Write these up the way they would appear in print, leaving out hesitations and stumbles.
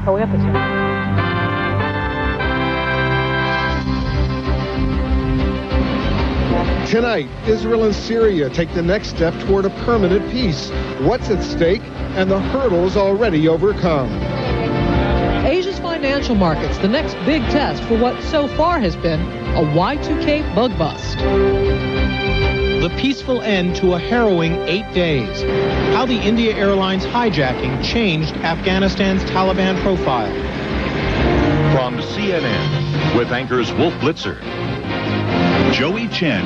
Nicole Epperson. Tonight, Israel and Syria take the next step toward a permanent peace. What's at stake and the hurdles already overcome. Asia's financial markets, the next big test for what so far has been a Y2K bug bust. The peaceful end to a harrowing 8 days. How the India Airlines hijacking changed Afghanistan's Taliban profile. From CNN, with anchors Wolf Blitzer, Joey Chen,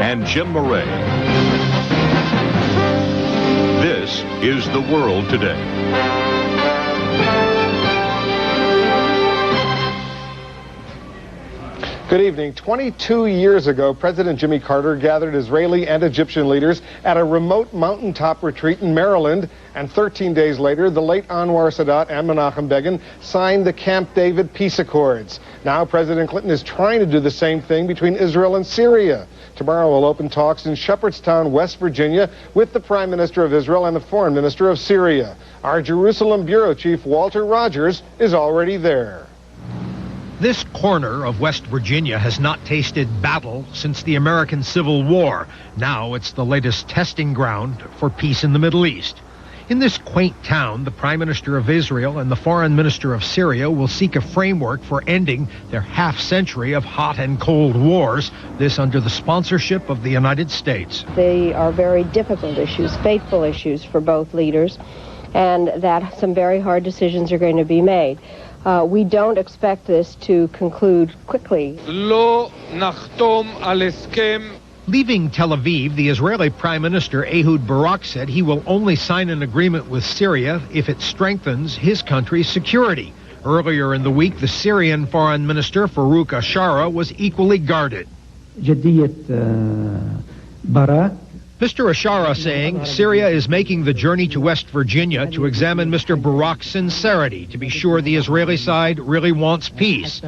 and Jim Murray. This is The World Today. Good evening. 22 years ago, President Jimmy Carter gathered Israeli and Egyptian leaders at a remote mountaintop retreat in Maryland. And 13 days later, the late Anwar Sadat and Menachem Begin signed the Camp David peace accords. Now President Clinton is trying to do the same thing between Israel and Syria. Tomorrow we'll open talks in Shepherdstown, West Virginia, with the Prime Minister of Israel and the Foreign Minister of Syria. Our Jerusalem Bureau Chief Walter Rogers is already there. This corner of West Virginia has not tasted battle since the American Civil War. Now it's the latest testing ground for peace in the Middle East. In this quaint town, the Prime Minister of Israel and the Foreign Minister of Syria will seek a framework for ending their half-century of hot and cold wars, this under the sponsorship of the United States. They are very difficult issues, fateful issues for both leaders, and that some very hard decisions are going to be made. We don't expect this to conclude quickly. Leaving Tel Aviv, the Israeli Prime Minister Ehud Barak said he will only sign an agreement with Syria if it strengthens his country's security. Earlier in the week, the Syrian Foreign Minister Farouk Ashara was equally guarded. Mr. Ashara saying Syria is making the journey to West Virginia to examine Mr. Barak's sincerity to be sure the Israeli side really wants peace.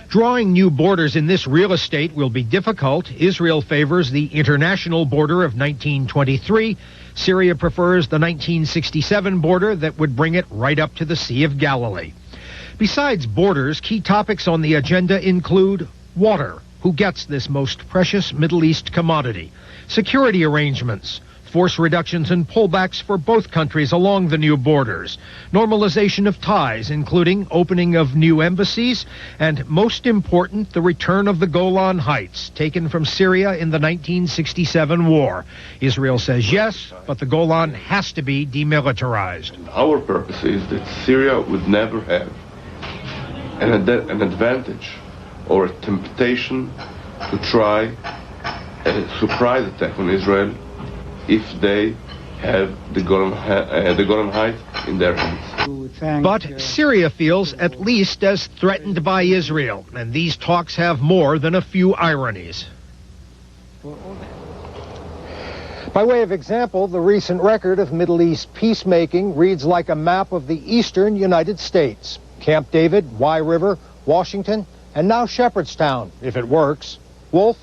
Drawing new borders in this real estate will be difficult. Israel favors the international border of 1923. Syria prefers the 1967 border that would bring it right up to the Sea of Galilee. Besides borders, key topics on the agenda include water. Who gets this most precious Middle East commodity? Security arrangements, force reductions and pullbacks for both countries along the new borders, normalization of ties, including opening of new embassies, and most important, the return of the Golan Heights, taken from Syria in the 1967 war. Israel says yes, but the Golan has to be demilitarized. Our purpose is that Syria would never have an advantage or a temptation to try a surprise attack on Israel if they have the Golan Heights in their hands. But Syria feels at least as threatened by Israel, and these talks have more than a few ironies. By way of example, the recent record of Middle East peacemaking reads like a map of the eastern United States. Camp David, Wye River, Washington, and now Shepherdstown, if it works. Wolf?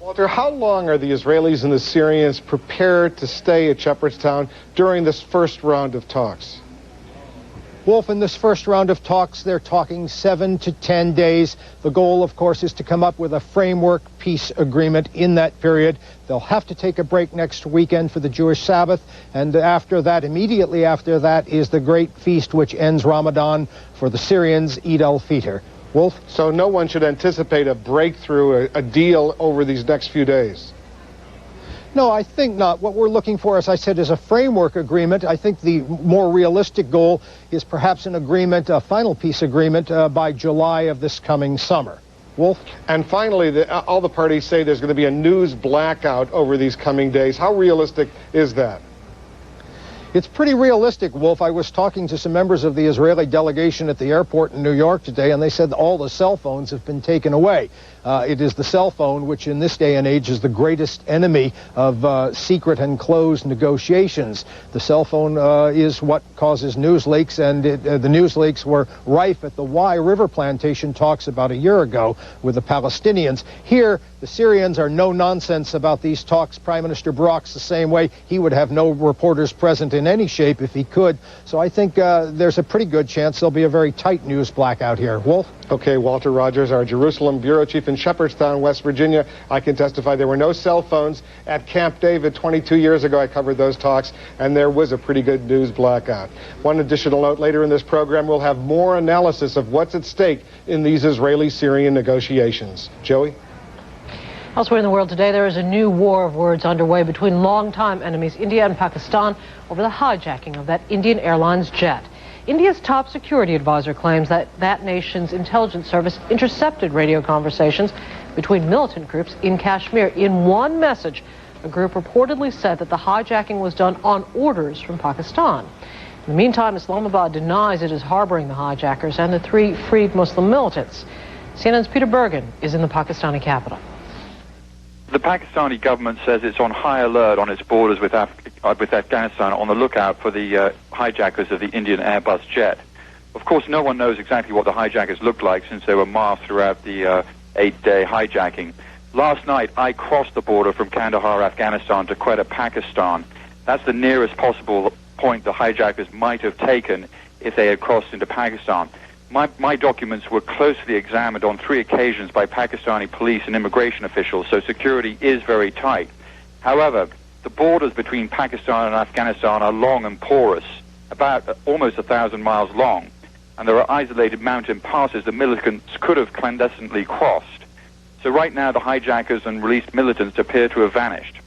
Walter, how long are the Israelis and the Syrians prepared to stay at Shepherdstown during this first round of talks? Wolf, in this first round of talks, they're talking 7 to 10 days. The goal, of course, is to come up with a framework peace agreement in that period. They'll have to take a break next weekend for the Jewish Sabbath, and after that, immediately after that, is the great feast which ends Ramadan for the Syrians, Eid al-Fitr. Wolf? So no one should anticipate a breakthrough, a deal over these next few days? No, I think not. What we're looking for, as I said, is a framework agreement. I think the more realistic goal is perhaps an agreement, a final peace agreement, by July of this coming summer. Wolf? And finally, all the parties say there's going to be a news blackout over these coming days. How realistic is that? It's pretty realistic, Wolf. I was talking to some members of the Israeli delegation at the airport in New York today, and they said all the cell phones have been taken away. It is the cell phone which in this day and age is the greatest enemy of secret and closed negotiations. The cell phone is what causes news leaks, and the news leaks were rife at the Wye River plantation talks about a year ago with the Palestinians. Here, the Syrians are no nonsense about these talks. Prime Minister Barak's the same way. He would have no reporters present in in any shape if he could. So I think there's a pretty good chance there'll be a very tight news blackout here. Wolf? Okay, Walter Rogers, our Jerusalem bureau chief in Shepherdstown, West Virginia. I can testify there were no cell phones at Camp David 22 years ago. I covered those talks, and there was a pretty good news blackout. One additional note, later in this program, we'll have more analysis of what's at stake in these Israeli-Syrian negotiations. Joey? Elsewhere in the world today, there is a new war of words underway between longtime enemies India and Pakistan over the hijacking of that Indian Airlines jet. India's top security advisor claims that that nation's intelligence service intercepted radio conversations between militant groups in Kashmir. In one message, the group reportedly said that the hijacking was done on orders from Pakistan. In the meantime, Islamabad denies it is harboring the hijackers and the 3 freed Muslim militants. CNN's Peter Bergen is in the Pakistani capital. The Pakistani government says it's on high alert on its borders with Afghanistan, on the lookout for the hijackers of the Indian Airbus jet. Of course, no one knows exactly what the hijackers looked like since they were masked throughout the 8-day hijacking. Last night, I crossed the border from Kandahar, Afghanistan to Quetta, Pakistan. That's the nearest possible point the hijackers might have taken if they had crossed into Pakistan. My documents were closely examined on 3 occasions by Pakistani police and immigration officials, so security is very tight. However, the borders between Pakistan and Afghanistan are long and porous, about almost 1,000 miles long, and there are isolated mountain passes that militants could have clandestinely crossed. So right now the hijackers and released militants appear to have vanished.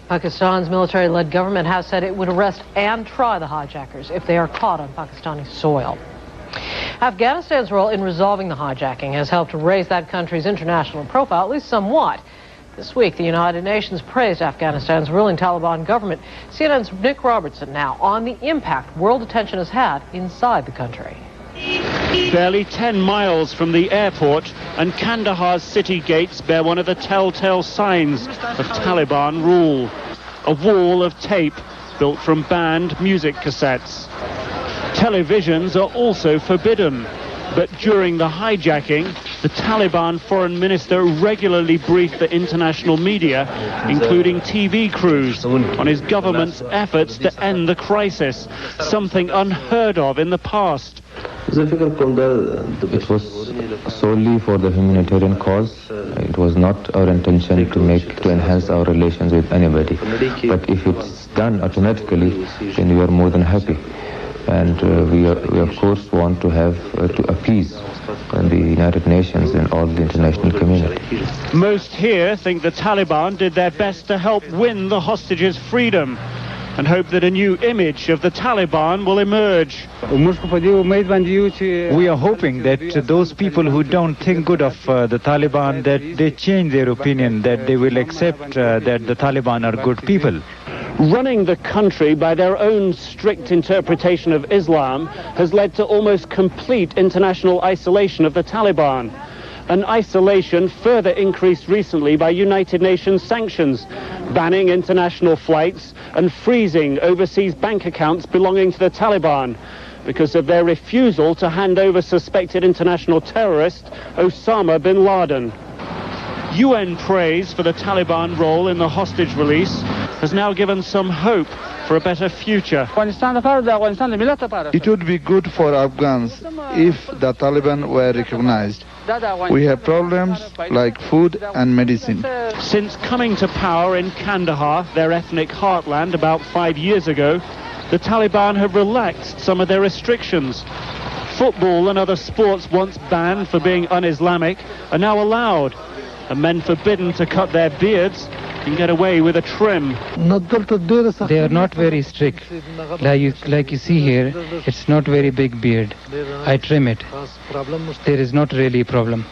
Pakistan's military-led government has said it would arrest and try the hijackers if they are caught on Pakistani soil. Afghanistan's role in resolving the hijacking has helped raise that country's international profile, at least somewhat. This week, the United Nations praised Afghanistan's ruling Taliban government. CNN's Nick Robertson now on the impact world attention has had inside the country. Barely 10 miles from the airport, and Kandahar's city gates bear one of the telltale signs of Taliban rule. A wall of tape built from banned music cassettes. Televisions are also forbidden, but during the hijacking, the Taliban foreign minister regularly briefed the international media, including TV crews, on his government's efforts to end the crisis, something unheard of in the past. It was solely for the humanitarian cause. It was not our intention to enhance our relations with anybody. But if it's done automatically, then we are more than happy. And we of course want to have to appease the United Nations and all the international community. Most here think the Taliban did their best to help win the hostages' freedom, and hope that a new image of the Taliban will emerge. We are hoping that those people who don't think good of the Taliban, that they change their opinion, that they will accept that the Taliban are good people. Running the country by their own strict interpretation of Islam has led to almost complete international isolation of the Taliban. An isolation further increased recently by United Nations sanctions, banning international flights and freezing overseas bank accounts belonging to the Taliban because of their refusal to hand over suspected international terrorist Osama bin Laden. UN praise for the Taliban role in the hostage release has now given some hope for a better future. It would be good for Afghans if the Taliban were recognized. We have problems like food and medicine. Since coming to power in Kandahar, their ethnic heartland, about 5 years ago, the Taliban have relaxed some of their restrictions. Football and other sports once banned for being un-Islamic are now allowed, and men forbidden to cut their beards can get away with a trim. They are not very strict. Like you see here, it's not very big beard. I trim it. There is not really a problem.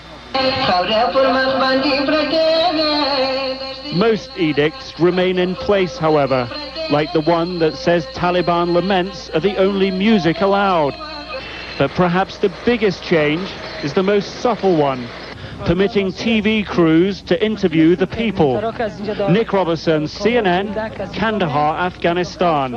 Most edicts remain in place, however, like the one that says Taliban laments are the only music allowed. But perhaps the biggest change is the most subtle one, permitting TV crews to interview the people. Nick Robertson, CNN, Kandahar, Afghanistan.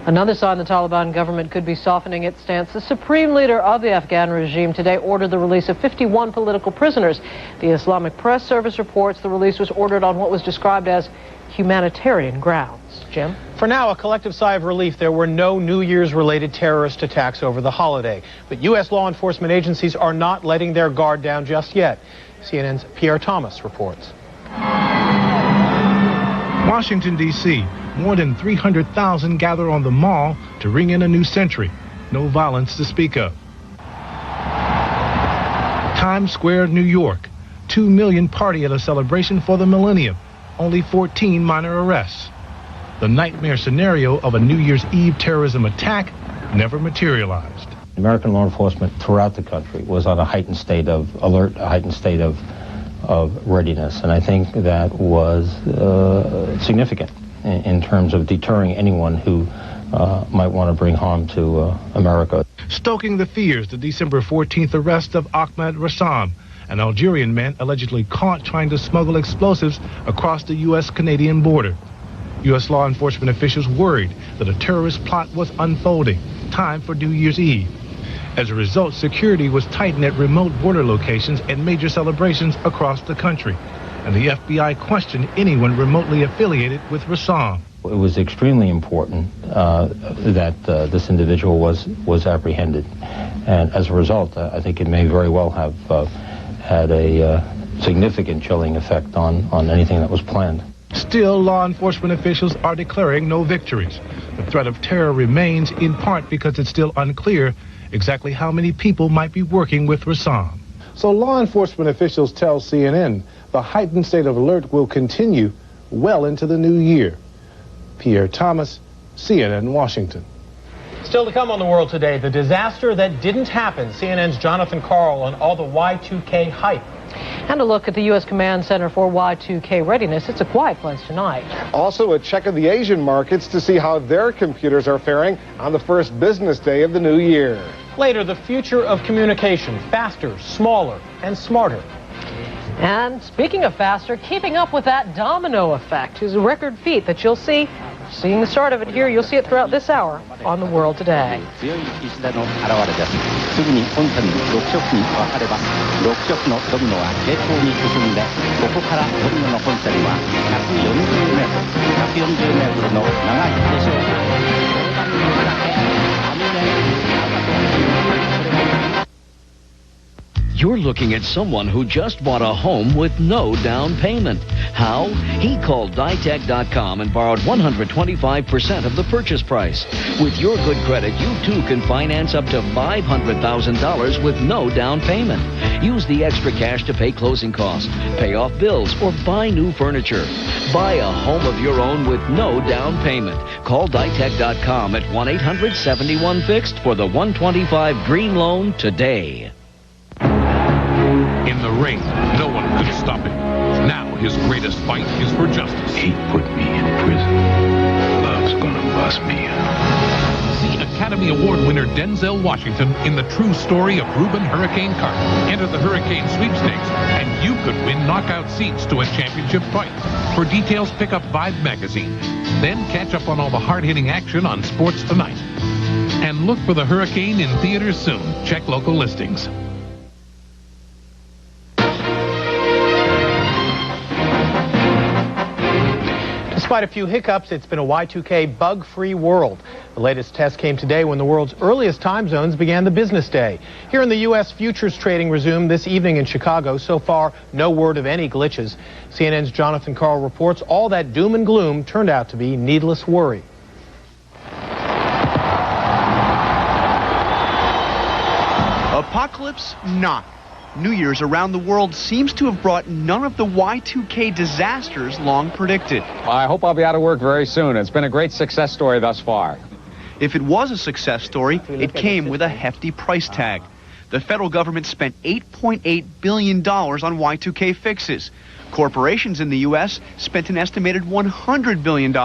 Another sign the Taliban government could be softening its stance. The supreme leader of the Afghan regime today ordered the release of 51 political prisoners. The Islamic Press Service reports the release was ordered on what was described as humanitarian grounds. Jim? For now, a collective sigh of relief. There were no New Year's-related terrorist attacks over the holiday. But U.S. law enforcement agencies are not letting their guard down just yet. CNN's Pierre Thomas reports. Washington, D.C. More than 300,000 gather on the Mall to ring in a new century. No violence to speak of. Times Square, New York. 2 million party at a celebration for the millennium. Only 14 minor arrests. The nightmare scenario of a New Year's Eve terrorism attack never materialized. American law enforcement throughout the country was on a heightened state of alert, a heightened state of readiness. And I think that was significant in terms of deterring anyone who might want to bring harm to America. Stoking the fears, the December 14th arrest of Ahmed Rassam, an Algerian man allegedly caught trying to smuggle explosives across the U.S.-Canadian border. U.S. law enforcement officials worried that a terrorist plot was unfolding. Time for New Year's Eve. As a result, security was tightened at remote border locations and major celebrations across the country. And the FBI questioned anyone remotely affiliated with Rassam. It was extremely important that this individual was apprehended. And as a result, I think it may very well have had a significant chilling effect on anything that was planned. Still, law enforcement officials are declaring no victories. The threat of terror remains in part because it's still unclear exactly how many people might be working with Rassam. So law enforcement officials tell CNN the heightened state of alert will continue well into the new year. Pierre Thomas, CNN, Washington. Still to come on The World Today, the disaster that didn't happen. CNN's Jonathan Karl on all the Y2K hype. And a look at the U.S. Command Center for Y2K readiness. It's a quiet place tonight. Also a check of the Asian markets to see how their computers are faring on the first business day of the new year. Later, the future of communication, faster, smaller, and smarter. And speaking of faster, keeping up with that domino effect is a record feat that you'll see. Seeing the start of it here, you'll see it throughout this hour on The World Today. You're looking at someone who just bought a home with no down payment. How? He called Ditech.com and borrowed 125% of the purchase price. With your good credit, you too can finance up to $500,000 with no down payment. Use the extra cash to pay closing costs, pay off bills, or buy new furniture. Buy a home of your own with no down payment. Call Ditech.com at 1-800-71-FIXED for the 125 Dream Loan today. In the ring, no one could stop him. Now his greatest fight is for justice. He put me in prison. Love's gonna bust me out. See Academy Award winner Denzel Washington in the true story of Reuben Hurricane Carter. Enter the Hurricane Sweepstakes, and you could win knockout seats to a championship fight. For details, pick up Vibe magazine. Then catch up on all the hard-hitting action on Sports Tonight. And look for the Hurricane in theaters soon. Check local listings. Despite a few hiccups, it's been a Y2K bug-free world. The latest test came today when the world's earliest time zones began the business day. Here in the U.S., futures trading resumed this evening in Chicago. So far, no word of any glitches. CNN's Jonathan Karl reports all that doom and gloom turned out to be needless worry. Apocalypse not. New Year's around the world seems to have brought none of the Y2K disasters long predicted. I hope I'll be out of work very soon. It's been a great success story thus far. If it was a success story, it came with a hefty price tag. The federal government spent $8.8 billion on Y2K fixes. Corporations in the U.S. spent an estimated $100 billion.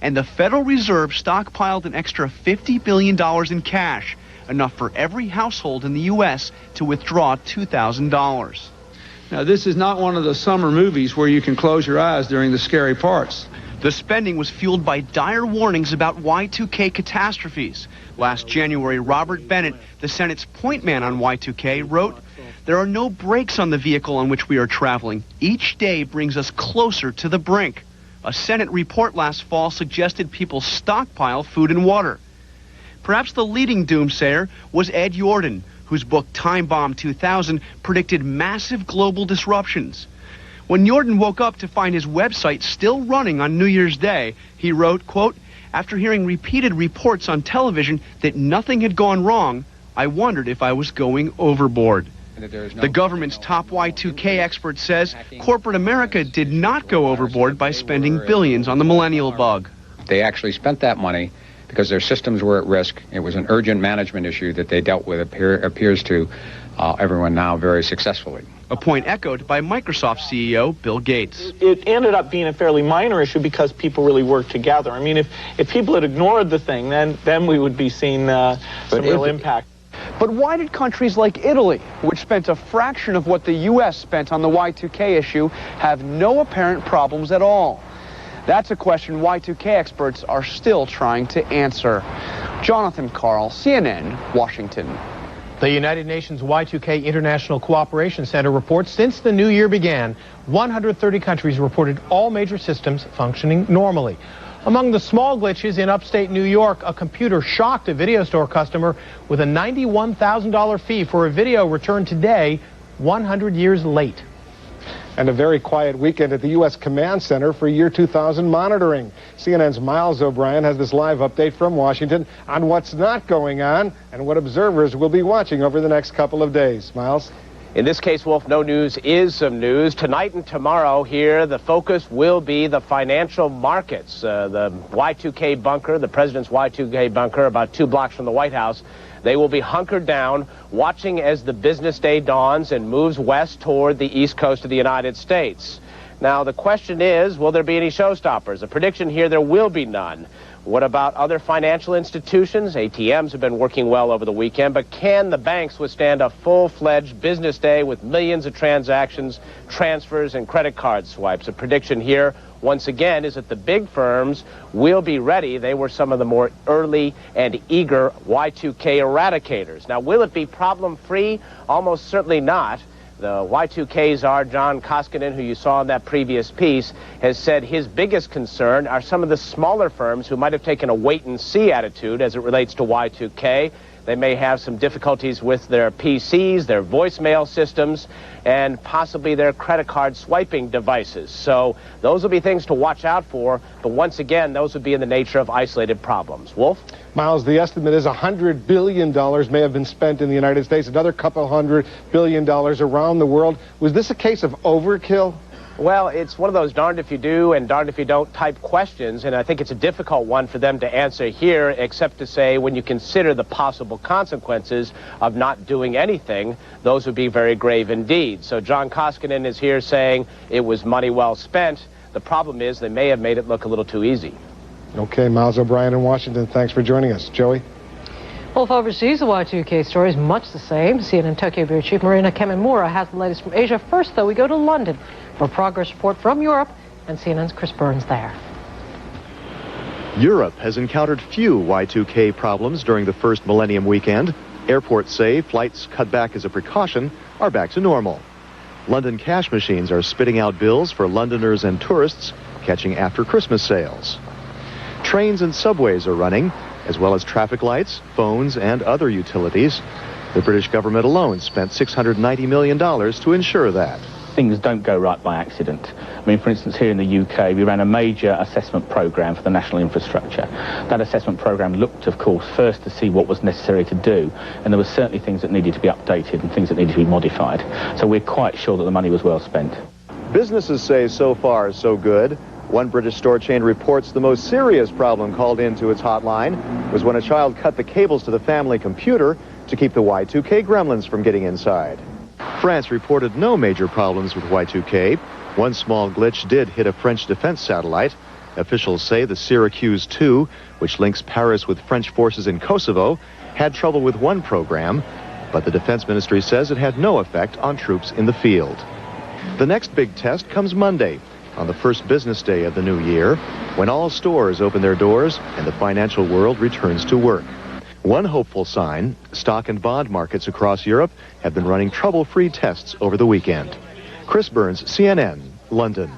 And the Federal Reserve stockpiled an extra $50 billion in cash, enough for every household in the U.S. to withdraw $2,000. Now, this is not one of the summer movies where you can close your eyes during the scary parts. The spending was fueled by dire warnings about Y2K catastrophes. Last January, Robert Bennett, the Senate's point man on Y2K, wrote, "There are no brakes on the vehicle on which we are traveling. Each day brings us closer to the brink." A Senate report last fall suggested people stockpile food and water. Perhaps the leading doomsayer was Ed Jordan, whose book Time Bomb 2000 predicted massive global disruptions. When Jordan woke up to find his website still running on New Year's Day, he wrote, quote, "After hearing repeated reports on television that nothing had gone wrong, I wondered if I was going overboard." The government's top Y2K expert says corporate America did not go overboard by spending billions on the millennial bug. They actually spent that money because their systems were at risk. It was an urgent management issue that they dealt with, appears to everyone now, very successfily. A point echoed by Microsoft CEO Bill Gates. It ended up being a fairly minor issue because people really worked together. I mean, if people had ignored the thing, then we would be seeing some real impact. But why did countries like Italy, which spent a fraction of what the U.S. spent on the Y2K issue, have no apparent problems at all? That's a question Y2K experts are still trying to answer. Jonathan Karl, CNN, Washington. The United Nations Y2K International Cooperation Center reports since the new year began, 130 countries reported all major systems functioning normally. Among the small glitches in upstate New York, a computer shocked a video store customer with a $91,000 fee for a video returned today, 100 years late. And a very quiet weekend at the U.S. Command Center for Year 2000 monitoring. CNN's Miles O'Brien has this live update from Washington on what's not going on and what observers will be watching over the next couple of days. Miles? In this case, Wolf, no news is some news. Tonight and tomorrow here, the focus will be the financial markets. The Y2K bunker, the president's Y2K bunker, about 2 blocks from the White House. They will be hunkered down, watching as the business day dawns and moves west toward the east coast of the United States. Now, the question is, will there be any showstoppers? A prediction here, there will be none. What about other financial institutions? ATMs have been working well over the weekend, but can the banks withstand a full-fledged business day with millions of transactions, transfers, and credit card swipes? A prediction here, once again, is that the big firms will be ready. They were some of the more early and eager Y2K eradicators. Now, will it be problem-free? Almost certainly not. The Y2K czar, John Koskinen, who you saw in that previous piece, has said his biggest concern are some of the smaller firms who might have taken a wait-and-see attitude as it relates to Y2K. They may have some difficulties with their PCs, their voicemail systems, and possibly their credit card swiping devices. So those will be things to watch out for, but once again, those would be in the nature of isolated problems. Wolf? Miles, the estimate is $100 billion may have been spent in the United States, another couple $100 billion around the world. Was this a case of overkill? Well, it's one of those darned if you do and darned if you don't type questions, and I think it's a difficult one for them to answer here, except to say when you consider the possible consequences of not doing anything, those would be very grave indeed. So John Koskinen is here saying it was money well spent. The problem is they may have made it look a little too easy. Okay, Miles O'Brien in Washington, thanks for joining us. Joey? Well, overseas, the Y2K story is much the same. CNN Tokyo Bureau Chief Marina Kamimura has the latest from Asia. First, though, we go to London for a progress report from Europe, and CNN's Chris Burns there. Europe has encountered few Y2K problems during the first Millennium weekend. Airports say flights cut back as a precaution are back to normal. London cash machines are spitting out bills for Londoners and tourists catching after Christmas sales. Trains and subways are running, as well as traffic lights, phones, and other utilities. The British government alone spent $690 million to ensure that. Things don't go right by accident. I mean, for instance, here in the UK, we ran a major assessment programme for the national infrastructure. That assessment programme looked, of course, first to see what was necessary to do, and there were certainly things that needed to be updated and things that needed to be modified. So we're quite sure that the money was well spent. Businesses say so far, so good. One British store chain reports the most serious problem called into its hotline was when a child cut the cables to the family computer to keep the Y2K gremlins from getting inside. France reported no major problems with Y2K. One small glitch did hit a French defense satellite. Officials say the Syracuse 2, which links Paris with French forces in Kosovo, had trouble with one program, but the Defense Ministry says it had no effect on troops in the field. The next big test comes Monday. on the first business day of the new year, when all stores open their doors and the financial world returns to work. One hopeful sign, stock and bond markets across Europe have been running trouble-free tests over the weekend. Chris Burns, CNN, London.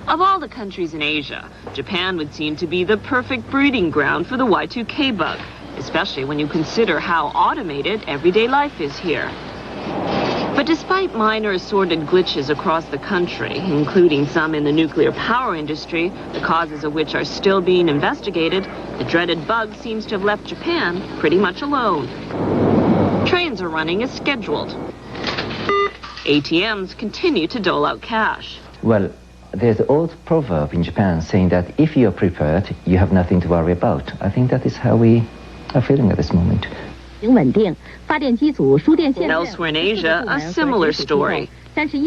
Of all the countries in Asia, Japan would seem to be the perfect breeding ground for the Y2K bug, especially when you consider how automated everyday life is here. But despite minor assorted glitches across the country, including some in the nuclear power industry, the causes of which are still being investigated, the dreaded bug seems to have left Japan pretty much alone. Trains are running as scheduled. ATMs continue to dole out cash. Well, there's an old proverb in Japan saying that if you're prepared, you have nothing to worry about. I think that is how we are feeling at this moment. Elsewhere in Asia, a similar story.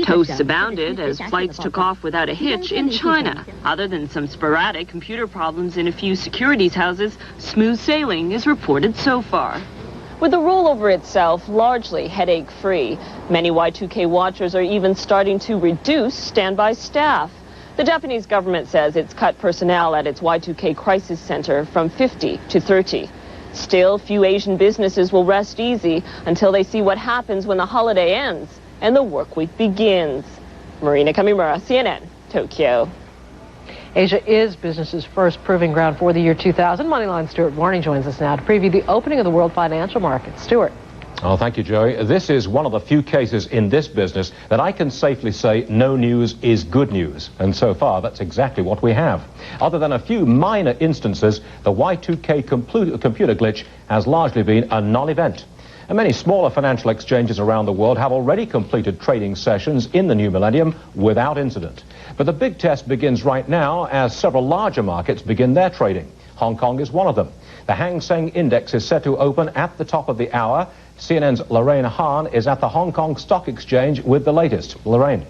Toasts abounded as flights took off without a hitch in China. Other than some sporadic computer problems in a few securities houses, smooth sailing is reported so far. With the rollover itself largely headache-free, many Y2K watchers are even starting to reduce standby staff. The Japanese government says it's cut personnel at its Y2K crisis center from 50 to 30. Still, few Asian businesses will rest easy until they see what happens when the holiday ends and the work week begins. Marina Kamimura, CNN, Tokyo. Asia is business's first proving ground for the year 2000. Moneyline Stuart Warning joins us now to preview the opening of the world financial markets. Stuart. Oh, thank you, Joey. This is one of the few cases in this business that I can safely say no news is good news. And so far, that's exactly what we have. Other than a few minor instances, the Y2K computer glitch has largely been a non-event. And many smaller financial exchanges around the world have already completed trading sessions in the new millennium without incident. But the big test begins right now as several larger markets begin their trading. Hong Kong is one of them. The Hang Seng Index is set to open at the top of the hour. CNN's Lorraine Hahn is at the Hong Kong Stock Exchange with the latest. Lorraine.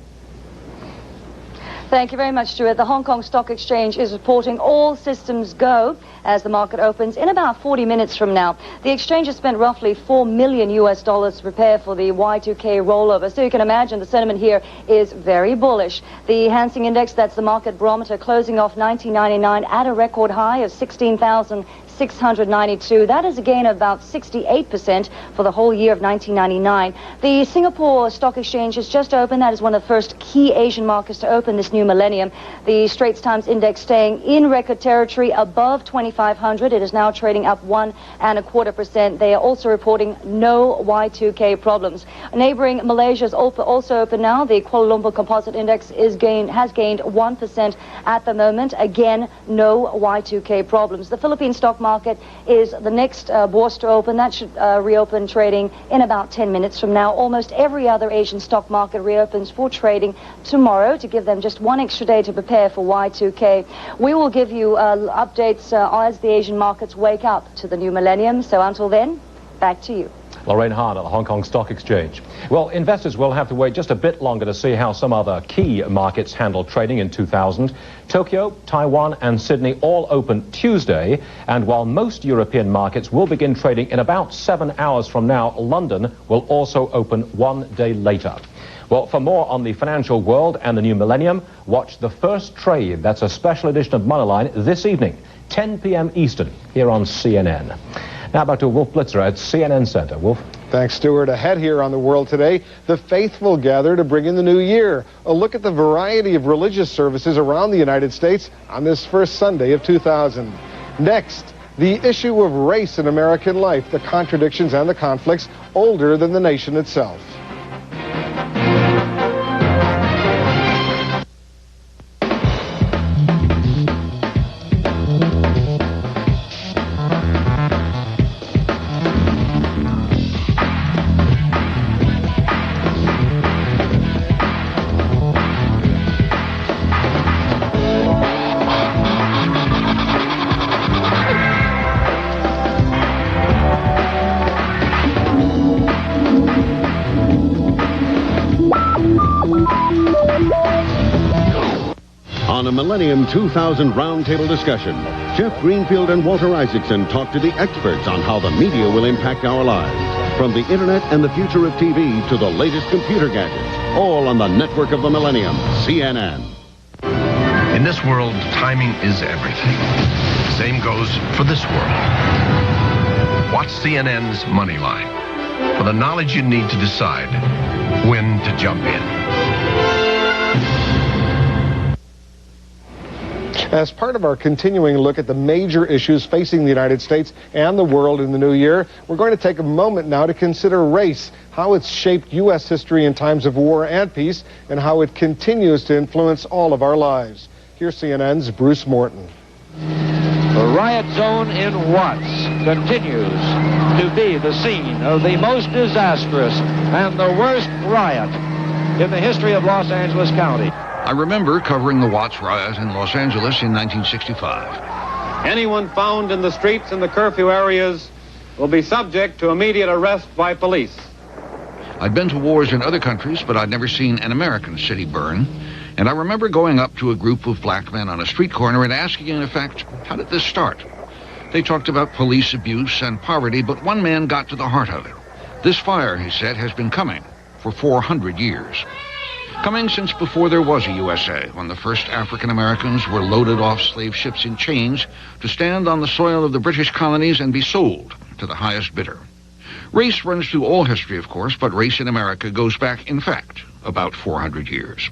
Thank you very much, Stuart. The Hong Kong Stock Exchange is reporting all systems go as the market opens in about 40 minutes from now. The exchange has spent roughly $4 million to prepare for the Y2K rollover. So you can imagine the sentiment here is very bullish. The Hang Seng Index, that's the market barometer, closing off 1999 at a record high of 16,692. That is a gain of about 68% for the whole year of 1999. The Singapore Stock Exchange has just opened. That is one of the first key Asian markets to open this new millennium. The Straits Times Index staying in record territory above 2,500. It is now trading up 1.25%. They are also reporting no Y2K problems. Neighboring Malaysia is also open now. The Kuala Lumpur Composite Index has gained 1% at the moment. Again, no Y2K problems. The Philippine stock market is the next bourse to open. That should reopen trading in about 10 minutes from now. Almost every other Asian stock market reopens for trading tomorrow to give them just one extra day to prepare for Y2K. We will give you updates as the Asian markets wake up to the new millennium. So until then, back to you. Lorraine Hahn at the Hong Kong Stock Exchange. Well, investors will have to wait just a bit longer to see how some other key markets handle trading in 2000. Tokyo, Taiwan and Sydney all open Tuesday, and while most European markets will begin trading in about 7 hours from now, London will also open 1 day later. Well, for more on the financial world and the new millennium, watch The First Trade. That's a special edition of Moneyline this evening, 10 p.m. Eastern, here on CNN. Now back to Wolf Blitzer at CNN Center. Wolf. Thanks, Stuart. Ahead here on The World Today, the faithful gather to bring in the new year. A look at the variety of religious services around the United States on this first Sunday of 2000. Next, the issue of race in American life, the contradictions and the conflicts older than the nation itself. On a Millennium 2000 roundtable discussion, Jeff Greenfield and Walter Isaacson talk to the experts on how the media will impact our lives. From the internet and the future of TV to the latest computer gadgets, all on the network of the Millennium, CNN. In this world, timing is everything. Same goes for this world. Watch CNN's Moneyline for the knowledge you need to decide when to jump in. As part of our continuing look at the major issues facing the United States and the world in the new year, we're going to take a moment now to consider race, how it's shaped U.S. history in times of war and peace, and how it continues to influence all of our lives. Here's CNN's Bruce Morton. The riot zone in Watts continues to be the scene of the most disastrous and the worst riot in the history of Los Angeles County. I remember covering the Watts riot in Los Angeles in 1965. Anyone found in the streets in the curfew areas will be subject to immediate arrest by police. I'd been to wars in other countries, but I'd never seen an American city burn. And I remember going up to a group of black men on a street corner and asking, in effect, how did this start? They talked about police abuse and poverty, but one man got to the heart of it. This fire, he said, has been coming for 400 years. Coming since before there was a USA, when the first African Americans were loaded off slave ships in chains to stand on the soil of the British colonies and be sold to the highest bidder. Race runs through all history, of course, but race in America goes back, in fact, about 400 years.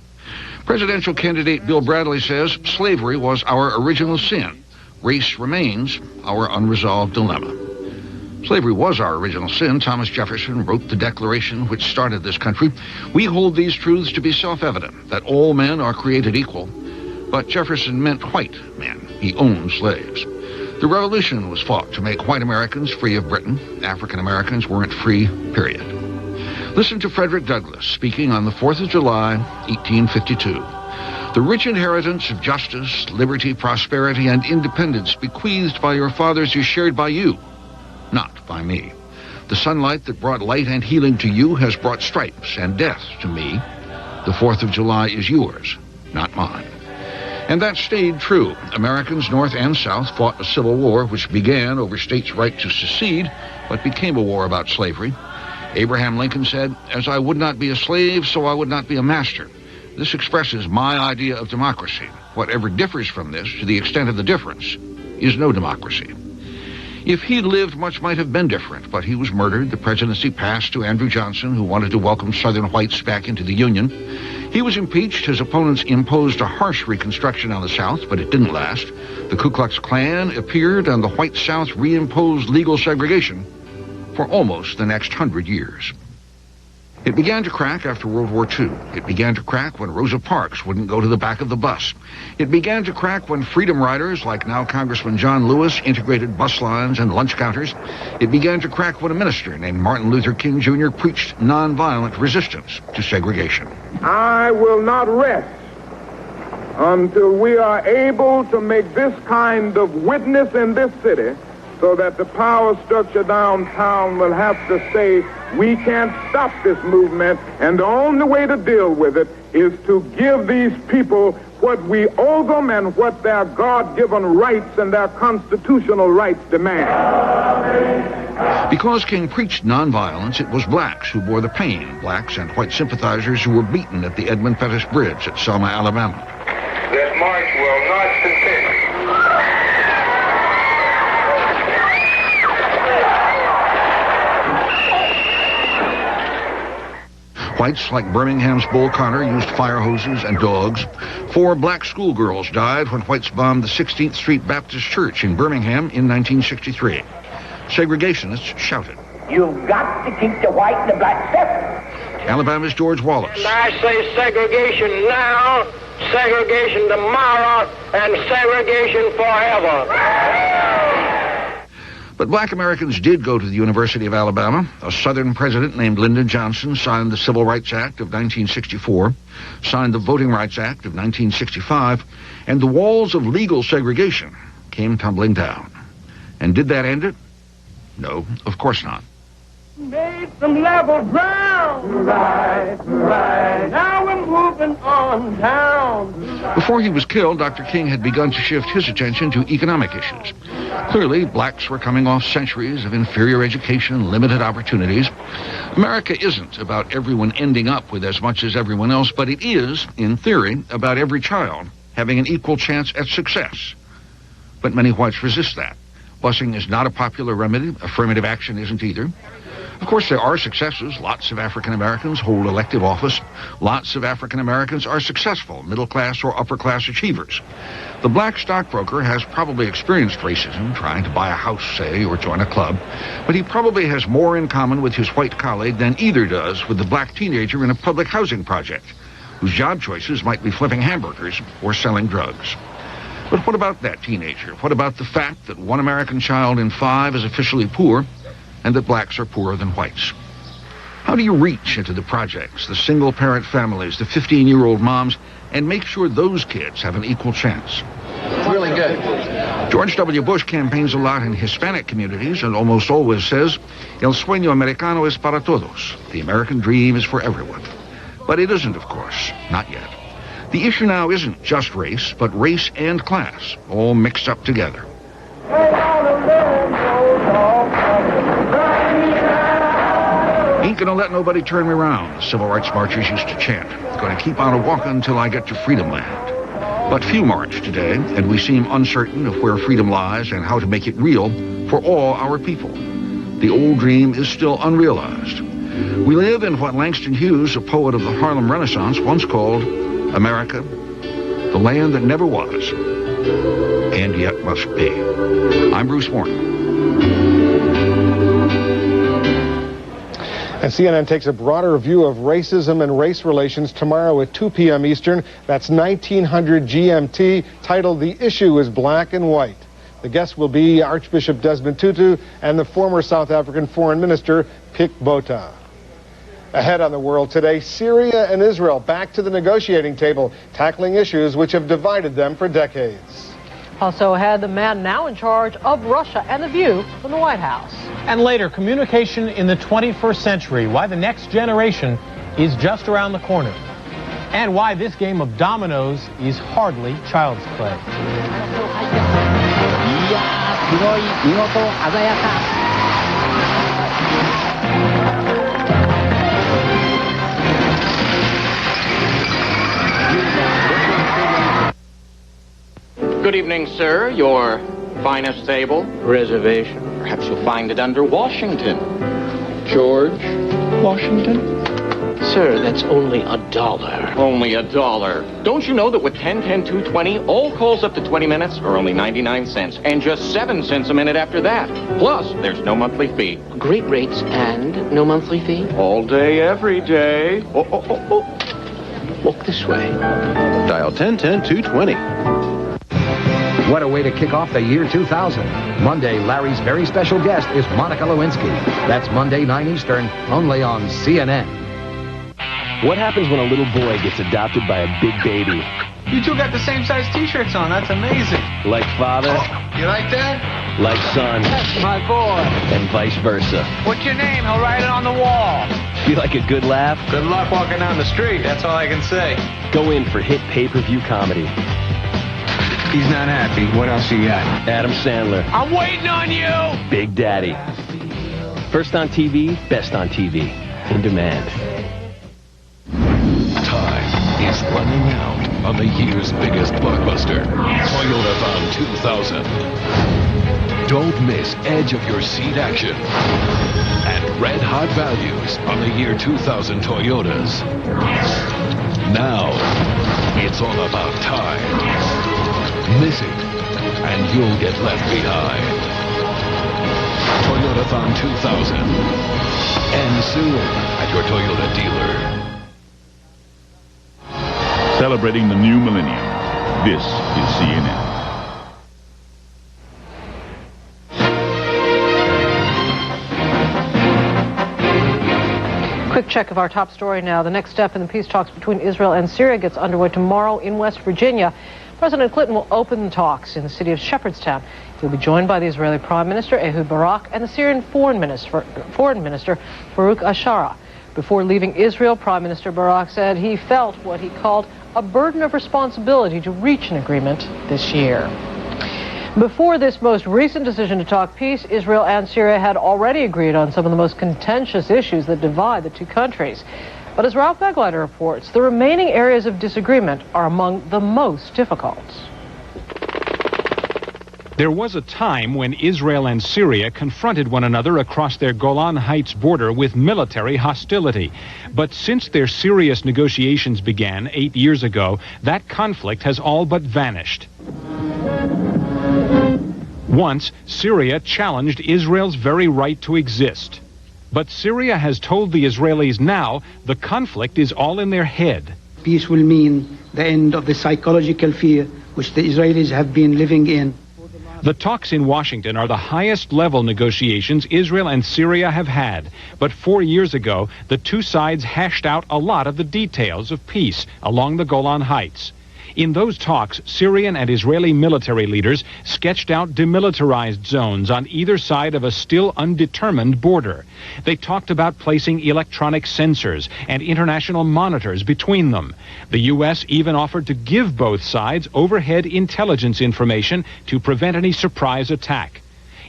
Presidential candidate Bill Bradley says slavery was our original sin. Race remains our unresolved dilemma. Slavery was our original sin. Thomas Jefferson wrote the Declaration which started this country. We hold these truths to be self-evident, that all men are created equal. But Jefferson meant white men. He owned slaves. The Revolution was fought to make white Americans free of Britain. African Americans weren't free, period. Listen to Frederick Douglass speaking on the 4th of July, 1852. The rich inheritance of justice, liberty, prosperity, and independence bequeathed by your fathers is shared by you, not by me. The sunlight that brought light and healing to you has brought stripes and death to me. The 4th of July is yours, not mine. And that stayed true. Americans, North and South, fought a civil war which began over states' right to secede, but became a war about slavery. Abraham Lincoln said, "As I would not be a slave, so I would not be a master." This expresses my idea of democracy. Whatever differs from this, to the extent of the difference, is no democracy. If he'd lived, much might have been different, but he was murdered. The presidency passed to Andrew Johnson, who wanted to welcome Southern whites back into the Union. He was impeached. His opponents imposed a harsh Reconstruction on the South, but it didn't last. The Ku Klux Klan appeared, and the white South reimposed legal segregation for almost the next 100 years. It began to crack after World War II. It began to crack when Rosa Parks wouldn't go to the back of the bus. It began to crack when freedom riders, like now Congressman John Lewis, integrated bus lines and lunch counters. It began to crack when a minister named Martin Luther King Jr. preached nonviolent resistance to segregation. I will not rest until we are able to make this kind of witness in this city, so that the power structure downtown will have to say, we can't stop this movement, and the only way to deal with it is to give these people what we owe them and what their God-given rights and their constitutional rights demand. Because King preached nonviolence, it was blacks who bore the pain, blacks and white sympathizers who were beaten at the Edmund Pettus Bridge at Selma, Alabama. This march will not continue. Whites like Birmingham's Bull Connor used fire hoses and dogs. 4 black schoolgirls died when whites bombed the 16th Street Baptist Church in Birmingham in 1963. Segregationists shouted, "You've got to keep the white and the black separate." Alabama's George Wallace. And I say segregation now, segregation tomorrow, and segregation forever. But black Americans did go to the University of Alabama. A Southern president named Lyndon Johnson signed the Civil Rights Act of 1964, signed the Voting Rights Act of 1965, and the walls of legal segregation came tumbling down. And did that end it? No, of course not. Made some level ground. Right. Now we're moving on down. Before he was killed, Dr. King had begun to shift his attention to economic issues. Clearly, blacks were coming off centuries of inferior education, limited opportunities. America isn't about everyone ending up with as much as everyone else, but it is, in theory, about every child having an equal chance at success. But many whites resist that. Busing is not a popular remedy. Affirmative action isn't either. Of course, there are successes. Lots of African Americans hold elective office. Lots of African Americans are successful, middle-class or upper-class achievers. The black stockbroker has probably experienced racism, trying to buy a house, say, or join a club, but he probably has more in common with his white colleague than either does with the black teenager in a public housing project, whose job choices might be flipping hamburgers or selling drugs. But what about that teenager? What about the fact that 1 American child in 5 is officially poor, and that blacks are poorer than whites? How do you reach into the projects, the single-parent families, the 15-year-old moms, and make sure those kids have an equal chance? Really good. George W. Bush campaigns a lot in Hispanic communities and almost always says, El sueño americano es para todos. The American dream is for everyone. But it isn't, of course. Not yet. The issue now isn't just race, but race and class, all mixed up together. Ain't gonna let nobody turn me around, the civil rights marchers used to chant. Gonna keep on a-walking until I get to freedom land. But few march today, and we seem uncertain of where freedom lies and how to make it real for all our people. The old dream is still unrealized. We live in what Langston Hughes, a poet of the Harlem Renaissance, once called America, the land that never was, and yet must be. I'm Bruce Warren. And CNN takes a broader view of racism and race relations tomorrow at 2 p.m. Eastern. That's 1900 GMT, titled The Issue is Black and White. The guests will be Archbishop Desmond Tutu and the former South African Foreign Minister, Pik Botha. Ahead on The World Today, Syria and Israel back to the negotiating table, tackling issues which have divided them for decades. Also ahead, the man now in charge of Russia and The View from the White House. And later, communication in the 21st century, why the next generation is just around the corner, and why this game of dominoes is hardly child's play. Good evening, sir. Your finest table? Reservation. Perhaps you'll find it under Washington. George Washington? Sir, that's only $1. Only $1. Don't you know that with 10, 10, 2, 20, all calls up to 20 minutes are only 99 cents, and just 7 cents a minute after that. Plus, there's no monthly fee. Great rates and no monthly fee? All day, every day. Oh. Walk this way. Dial 1010-220. What a way to kick off the year 2000. Monday, Larry's very special guest is Monica Lewinsky. That's Monday, 9 Eastern, only on CNN. What happens when a little boy gets adopted by a big baby? You two got the same size t-shirts on. That's amazing. Like father. Oh, you like that? Like son. That's my boy. And vice versa. What's your name? He'll write it on the wall. You like a good laugh? Good luck walking down the street. That's all I can say. Go in for hit pay-per-view comedy. He's not happy. What else you got? Adam Sandler. I'm waiting on you! Big Daddy. First on TV, best on TV. In demand. Time is running out on the year's biggest blockbuster, Toyotathon 2000. Don't miss edge of your seat action and red hot values on the year 2000 Toyotas. Now, it's all about time. Miss it, and you'll get left behind. Toyotathon 2000. And soon at your Toyota dealer. Celebrating the new millennium, this is CNN. Quick check of our top story now. The next step in the peace talks between Israel and Syria gets underway tomorrow in West Virginia. President Clinton will open the talks in the city of Shepherdstown. He'll be joined by the Israeli Prime Minister Ehud Barak and the Syrian Foreign Minister Farouk Ashara. Before leaving Israel, Prime Minister Barak said he felt what he called a burden of responsibility to reach an agreement this year. Before this most recent decision to talk peace, Israel and Syria had already agreed on some of the most contentious issues that divide the two countries. But as Ralph Begleiter reports, the remaining areas of disagreement are among the most difficult. There was a time when Israel and Syria confronted one another across their Golan Heights border with military hostility. But since their serious negotiations began 8 years ago, that conflict has all but vanished. Once, Syria challenged Israel's very right to exist. But Syria has told the Israelis now the conflict is all in their head. Peace will mean the end of the psychological fear which the Israelis have been living in. The talks in Washington are the highest level negotiations Israel and Syria have had. But 4 years ago, the two sides hashed out a lot of the details of peace along the Golan Heights. In those talks, Syrian and Israeli military leaders sketched out demilitarized zones on either side of a still undetermined border. They talked about placing electronic sensors and international monitors between them. The U.S. even offered to give both sides overhead intelligence information to prevent any surprise attack.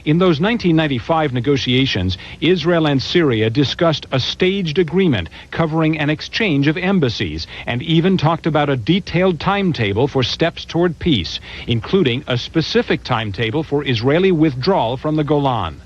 In those 1995 negotiations, Israel and Syria discussed a staged agreement covering an exchange of embassies and even talked about a detailed timetable for steps toward peace, including a specific timetable for Israeli withdrawal from the Golan.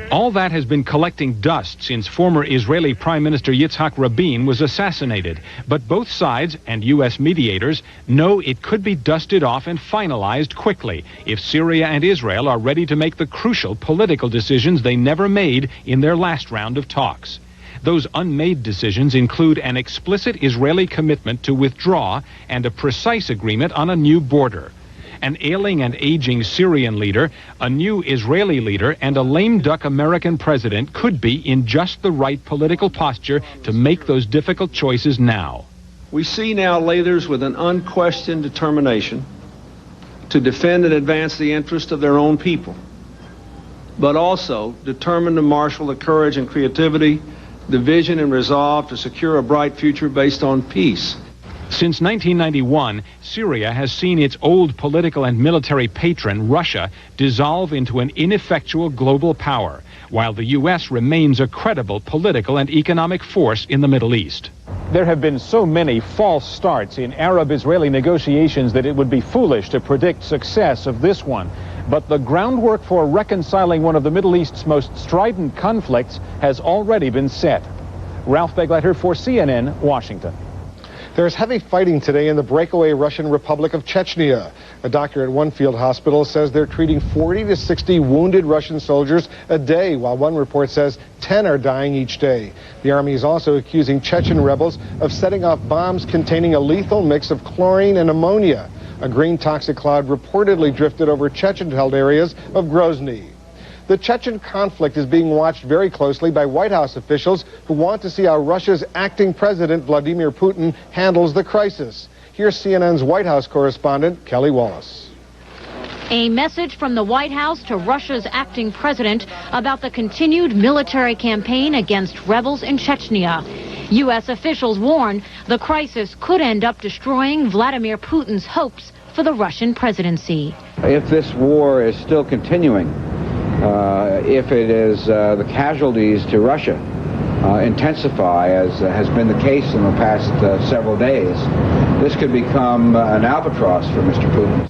All that has been collecting dust since former Israeli Prime Minister Yitzhak Rabin was assassinated. But both sides and U.S. mediators know it could be dusted off and finalized quickly if Syria and Israel are ready to make the crucial political decisions they never made in their last round of talks. Those unmade decisions include an explicit Israeli commitment to withdraw and a precise agreement on a new border. An ailing and aging Syrian leader, a new Israeli leader, and a lame duck American president could be in just the right political posture to make those difficult choices now. We see now leaders with an unquestioned determination to defend and advance the interest of their own people, but also determined to marshal the courage and creativity, the vision and resolve to secure a bright future based on peace. Since 1991, Syria has seen its old political and military patron, Russia, dissolve into an ineffectual global power, while the U.S. remains a credible political and economic force in the Middle East. There have been so many false starts in Arab-Israeli negotiations that it would be foolish to predict success of this one. But the groundwork for reconciling one of the Middle East's most strident conflicts has already been set. Ralph Begleiter for CNN, Washington. There's heavy fighting today in the breakaway Russian Republic of Chechnya. A doctor at one field hospital says they're treating 40 to 60 wounded Russian soldiers a day, while one report says 10 are dying each day. The army is also accusing Chechen rebels of setting off bombs containing a lethal mix of chlorine and ammonia. A green toxic cloud reportedly drifted over Chechen-held areas of Grozny. The Chechen conflict is being watched very closely by White House officials who want to see how Russia's acting president, Vladimir Putin, handles the crisis. Here's CNN's White House correspondent, Kelly Wallace. A message from the White House to Russia's acting president about the continued military campaign against rebels in Chechnya. U.S. officials warn the crisis could end up destroying Vladimir Putin's hopes for the Russian presidency. If this war is still continuing, if it is the casualties to Russia intensify, as has been the case in the past several days, this could become an albatross for Mr. Putin.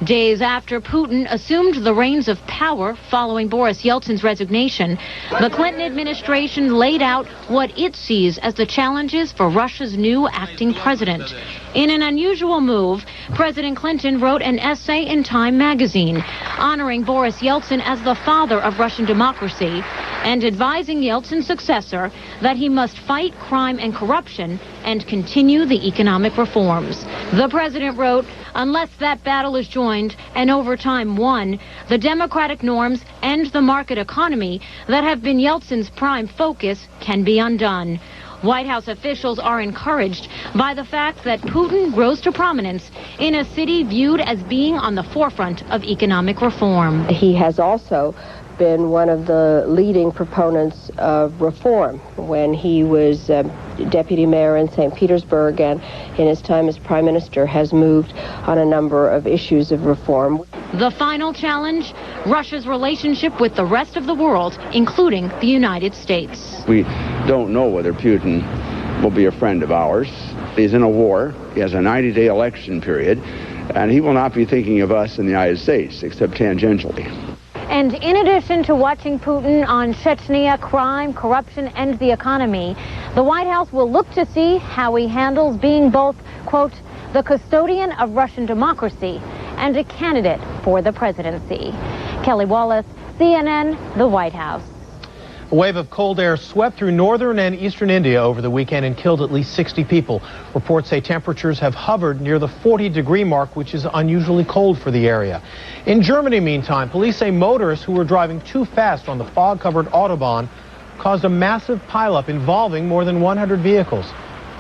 Days after Putin assumed the reins of power following Boris Yeltsin's resignation, the Clinton administration laid out what it sees as the challenges for Russia's new acting president. In an unusual move, President Clinton wrote an essay in Time magazine, honoring Boris Yeltsin as the father of Russian democracy and advising Yeltsin's successor that he must fight crime and corruption and continue the economic reforms. The president wrote, "Unless that battle is joined and over time won, the democratic norms and the market economy that have been Yeltsin's prime focus can be undone." White House officials are encouraged by the fact that Putin rose to prominence in a city viewed as being on the forefront of economic reform. He has also been one of the leading proponents of reform when he was deputy mayor in St. Petersburg, and in his time as prime minister has moved on a number of issues of reform. The final challenge, Russia's relationship with the rest of the world, including the United States. We don't know whether Putin will be a friend of ours. He's in a war. He has a 90-day election period, and he will not be thinking of us in the United States, except tangentially. And in addition to watching Putin on Chechnya, crime, corruption, and the economy, the White House will look to see how he handles being both, quote, the custodian of Russian democracy and a candidate for the presidency. Kelly Wallace, CNN, the White House. A wave of cold air swept through northern and eastern India over the weekend and killed at least 60 people. Reports say temperatures have hovered near the 40-degree mark, which is unusually cold for the area. In Germany, meantime, police say motorists who were driving too fast on the fog-covered Autobahn caused a massive pileup involving more than 100 vehicles.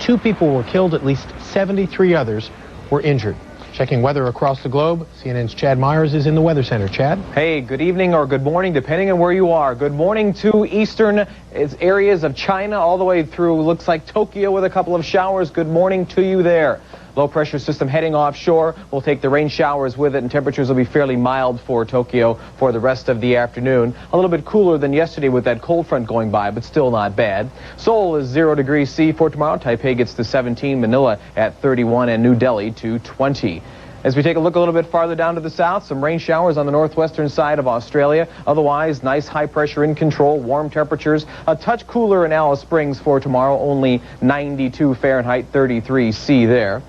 2 people were killed, at least 73 others were injured. Checking weather across the globe, CNN's Chad Myers is in the Weather Center. Chad? Hey, good evening or good morning, depending on where you are. Good morning to eastern areas of China, all the way through, looks like Tokyo with a couple of showers. Good morning to you there. Low pressure system heading offshore will take the rain showers with it, and temperatures will be fairly mild for Tokyo for the rest of the afternoon. A little bit cooler than yesterday with that cold front going by, but still not bad. Seoul is 0 degrees C for tomorrow. Taipei gets to 17, Manila at 31, and New Delhi to 20. As we take a look a little bit farther down to the south, some rain showers on the northwestern side of Australia. Otherwise, nice high pressure in control, warm temperatures. A touch cooler in Alice Springs for tomorrow, only 92 Fahrenheit, 33 C there.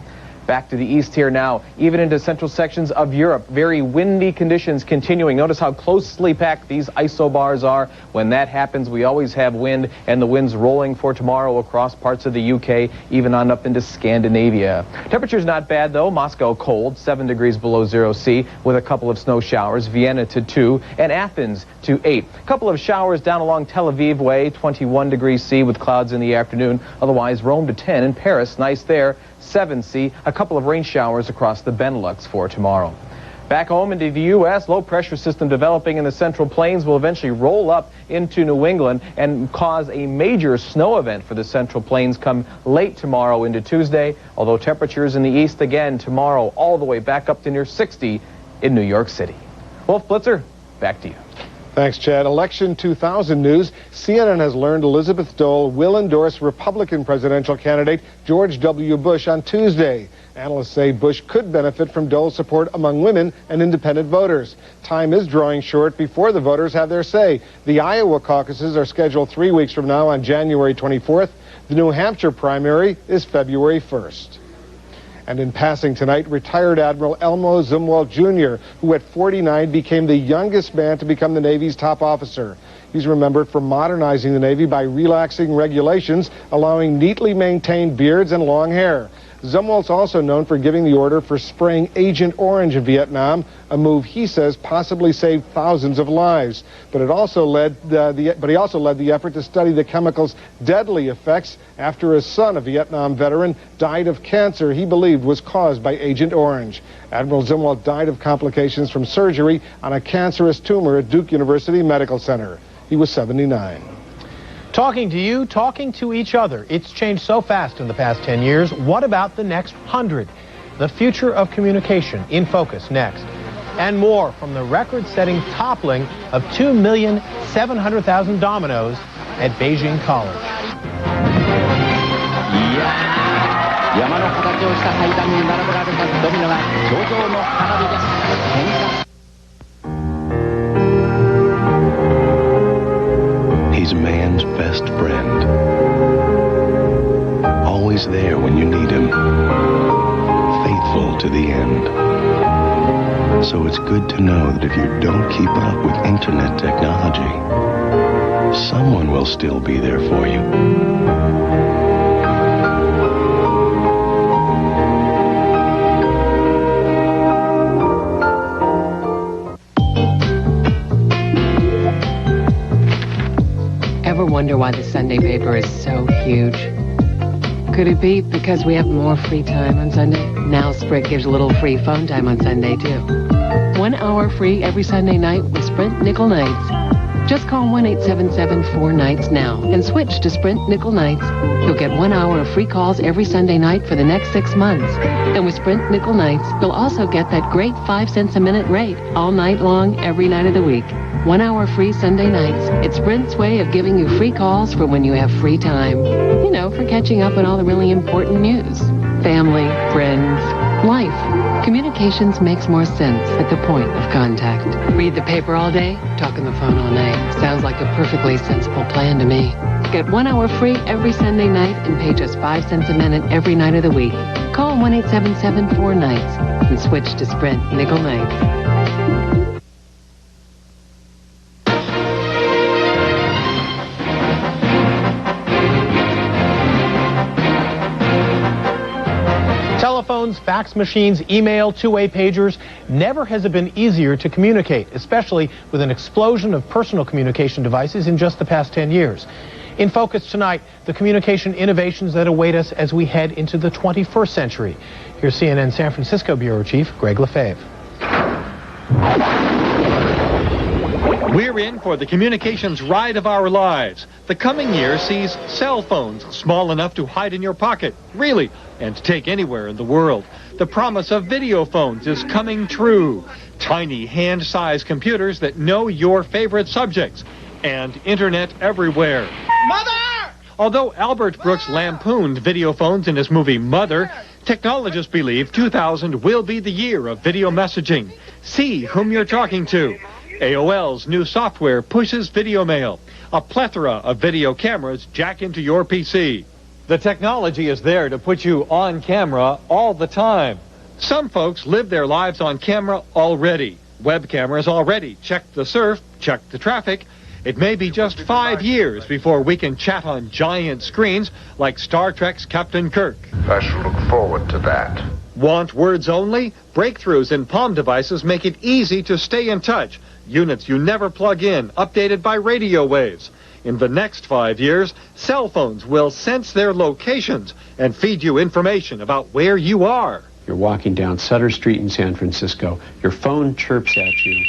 Back to the east here now, even into central sections of Europe. Very windy conditions continuing. Notice how closely packed these isobars are. When that happens, we always have wind, and the wind's rolling for tomorrow across parts of the UK, even on up into Scandinavia. Temperature's not bad, though. Moscow cold, 7 degrees below 0 C, with a couple of snow showers. Vienna to 2, and Athens to 8. A couple of showers down along Tel Aviv way, 21 degrees C, with clouds in the afternoon. Otherwise, Rome to 10, and Paris, nice there, 7 C. A couple of rain showers across the Benelux for tomorrow. Back home into the U.S., low pressure system developing in the Central Plains will eventually roll up into New England and cause a major snow event for the Central Plains come late tomorrow into Tuesday, although temperatures in the east again tomorrow all the way back up to near 60 in New York City. Wolf Blitzer, back to you. Thanks, Chad. Election 2000 news. CNN has learned Elizabeth Dole will endorse Republican presidential candidate George W. Bush on Tuesday. Analysts say Bush could benefit from Dole's support among women and independent voters. Time is drawing short before the voters have their say. The Iowa caucuses are scheduled 3 weeks from now on January 24th. The New Hampshire primary is February 1st. And in passing tonight, retired Admiral Elmo Zumwalt Jr., who at 49 became the youngest man to become the Navy's top officer. He's remembered for modernizing the Navy by relaxing regulations, allowing neatly maintained beards and long hair. Zumwalt's also known for giving the order for spraying Agent Orange in Vietnam, a move he says possibly saved thousands of lives. But he also led the effort to study the chemical's deadly effects after his son, a Vietnam veteran, died of cancer he believed was caused by Agent Orange. Admiral Zumwalt died of complications from surgery on a cancerous tumor at Duke University Medical Center. He was 79. Talking to you, talking to each other. It's changed so fast in the past 10 years. What about the next 100? The future of communication in focus next. And more from the record-setting toppling of 2,700,000 dominoes at Beijing College. He's man's best friend. Always there when you need him. Faithful to the end. So it's good to know that if you don't keep up with internet technology, someone will still be there for you. Ever wonder why the Sunday paper is so huge? Could it be because we have more free time on Sunday? Now Sprint gives a little free phone time on Sunday, too. 1 hour free every Sunday night with Sprint Nickel Nights. Just call 1-877-4-NIGHTS now and switch to Sprint Nickel Nights. You'll get 1 hour of free calls every Sunday night for the next 6 months. And with Sprint Nickel Nights, you'll also get that great 5 cents a minute rate all night long, every night of the week. 1 hour free Sunday nights. It's Sprint's way of giving you free calls for when you have free time. You know, for catching up on all the really important news. Family, friends, life. Communications makes more sense at the point of contact. Read the paper all day, talk on the phone all night. Sounds like a perfectly sensible plan to me. Get 1 hour free every Sunday night and pay just 5 cents a minute every night of the week. Call 1-877-4-NIGHTS and switch to Sprint Nickel Nights. Telephones, fax machines, email, two-way pagers. Never has it been easier to communicate, especially with an explosion of personal communication devices in just the past 10 years. In focus tonight, the communication innovations that await us as we head into the 21st century. Here's CNN San Francisco Bureau Chief Greg Lefebvre. We're in for the communications ride of our lives. The coming year sees cell phones small enough to hide in your pocket, really, and take anywhere in the world. The promise of video phones is coming true. Tiny hand-sized computers that know your favorite subjects. And internet everywhere. Mother! Although Albert Brooks lampooned video phones in his movie Mother, technologists believe 2000 will be the year of video messaging. See whom you're talking to. AOL's new software pushes video mail. A plethora of video cameras jack into your PC. The technology is there to put you on camera all the time. Some folks live their lives on camera already. Web cameras already check the surf, check the traffic. It may be just 5 years before we can chat on giant screens like Star Trek's Captain Kirk. I shall look forward to that. Want words only? Breakthroughs in Palm devices make it easy to stay in touch. Units you never plug in, updated by radio waves. In the next 5 years, cell phones will sense their locations and feed you information about where you are. You're walking down Sutter Street in San Francisco. Your phone chirps at you.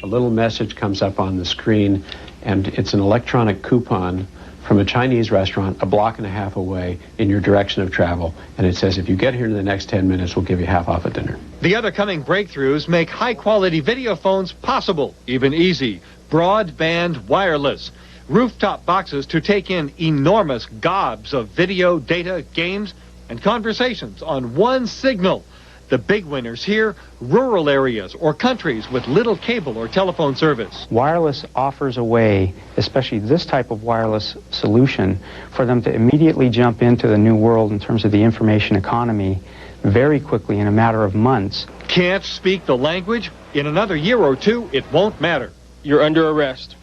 A little message comes up on the screen, and it's an electronic coupon from a Chinese restaurant a block and a half away in your direction of travel. And it says, if you get here in the next 10 minutes, we'll give you half off at dinner. The other coming breakthroughs make high-quality video phones possible, even easy. Broadband wireless. Rooftop boxes to take in enormous gobs of video, data, games, and conversations on one signal. The big winners here, rural areas or countries with little cable or telephone service. Wireless offers a way, especially this type of wireless solution, for them to immediately jump into the new world in terms of the information economy very quickly in a matter of months. Can't speak the language? In another year or two, it won't matter. You're under arrest.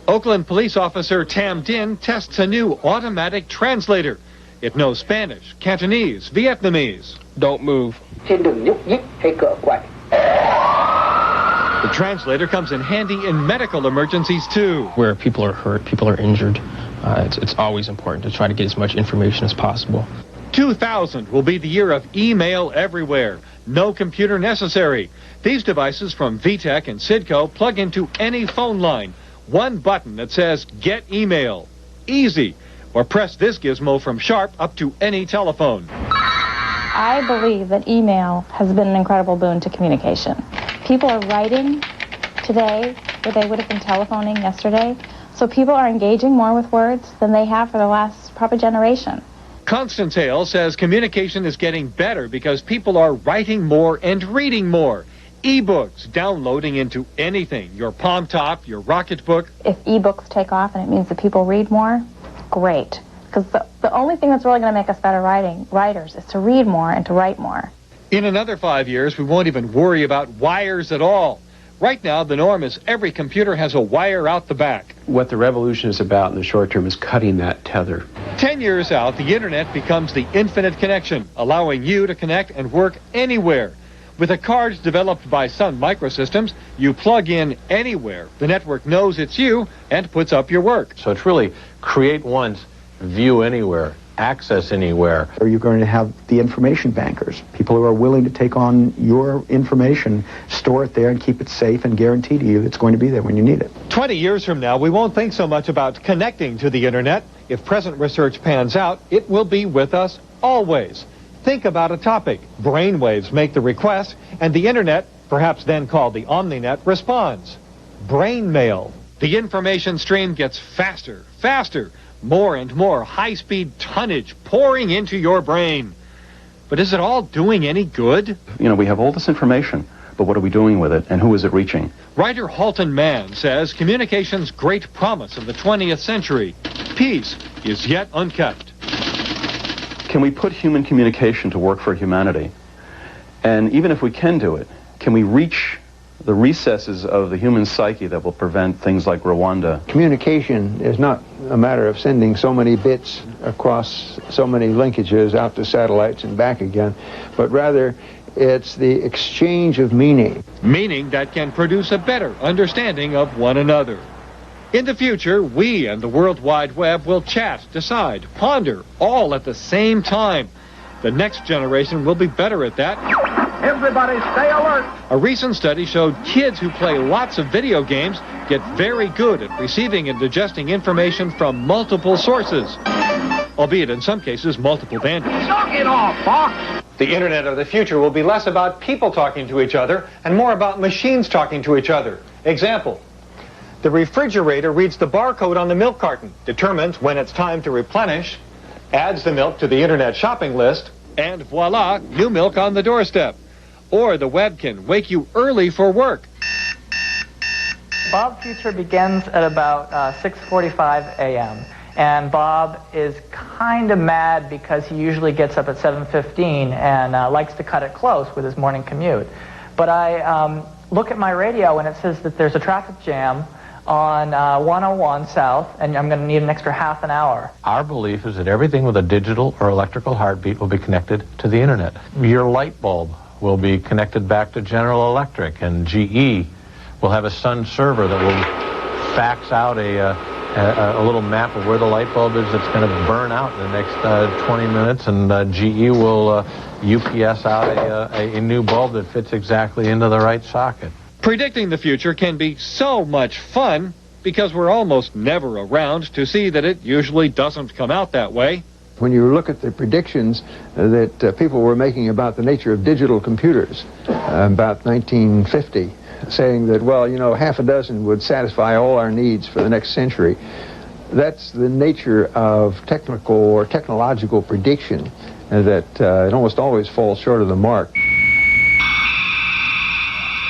Oakland police officer Tam Din tests a new automatic translator. It knows Spanish, Cantonese, Vietnamese. Don't move. The translator comes in handy in medical emergencies, too. Where people are hurt, people are injured, it's always important to try to get as much information as possible. 2000 will be the year of email everywhere. No computer necessary. These devices from VTech and Sidco plug into any phone line. One button that says, Get Email. Easy. Or press this gizmo from Sharp up to any telephone. I believe that email has been an incredible boon to communication. People are writing today where they would have been telephoning yesterday. So people are engaging more with words than they have for the last probably generation. Constance Hale says communication is getting better because people are writing more and reading more. E-books downloading into anything, your Palm Top, your Rocketbook. If e-books take off and it means that people read more, great. Because the only thing that's really going to make us better writers is to read more and to write more. In another 5 years, we won't even worry about wires at all. Right now, the norm is every computer has a wire out the back. What the revolution is about in the short term is cutting that tether. 10 years out, the internet becomes the infinite connection, allowing you to connect and work anywhere. With the cards developed by Sun Microsystems, you plug in anywhere. The network knows it's you and puts up your work. So it's really create once, view anywhere. access anywhere. Or you're going to have the information bankers, people who are willing to take on your information, store it there and keep it safe and guarantee to you it's going to be there when you need it. 20 years from now, we won't think so much about connecting to the internet. If present research pans out, it will be with us always. Think about a topic. Brainwaves make the request, and the internet, perhaps then called the Omninet, responds. Brain mail. The information stream gets faster, faster, more and more high-speed tonnage pouring into your brain. But is it all doing any good? You know, we have all this information, but what are we doing with it, and who is it reaching? Writer Halton Mann says communication's great promise of the 20th century, peace, is yet unkept. Can we put human communication to work for humanity? And even if we can do it, can we reach the recesses of the human psyche that will prevent things like Rwanda? Communication is not a matter of sending so many bits across so many linkages out to satellites and back again, but rather it's the exchange of meaning. Meaning that can produce a better understanding of one another. In the future, we and the World Wide Web will chat, decide, ponder, all at the same time. The next generation will be better at that. Everybody stay alert! A recent study showed kids who play lots of video games get very good at receiving and digesting information from multiple sources, albeit in some cases multiple vandals. Knock it off, Fox! The internet of the future will be less about people talking to each other and more about machines talking to each other. Example, the refrigerator reads the barcode on the milk carton, determines when it's time to replenish, adds the milk to the internet shopping list, and voila, new milk on the doorstep. Or the web can wake you early for work. Bob Future begins at about 6:45 a.m. And Bob is kind of mad because he usually gets up at 7:15 and likes to cut it close with his morning commute. But I look at my radio and it says that there's a traffic jam on 101 South, and I'm going to need an extra half an hour. Our belief is that everything with a digital or electrical heartbeat will be connected to the internet. Your light bulb will be connected back to General Electric, and GE will have a Sun server that will fax out a little map of where the light bulb is that's going to burn out in the next 20 minutes, and GE will UPS out a new bulb that fits exactly into the right socket. Predicting the future can be so much fun because we're almost never around to see that it usually doesn't come out that way. When you look at the predictions that people were making about the nature of digital computers about 1950, saying that, well, you know, half a dozen would satisfy all our needs for the next century, that's the nature of technical or technological prediction that it almost always falls short of the mark.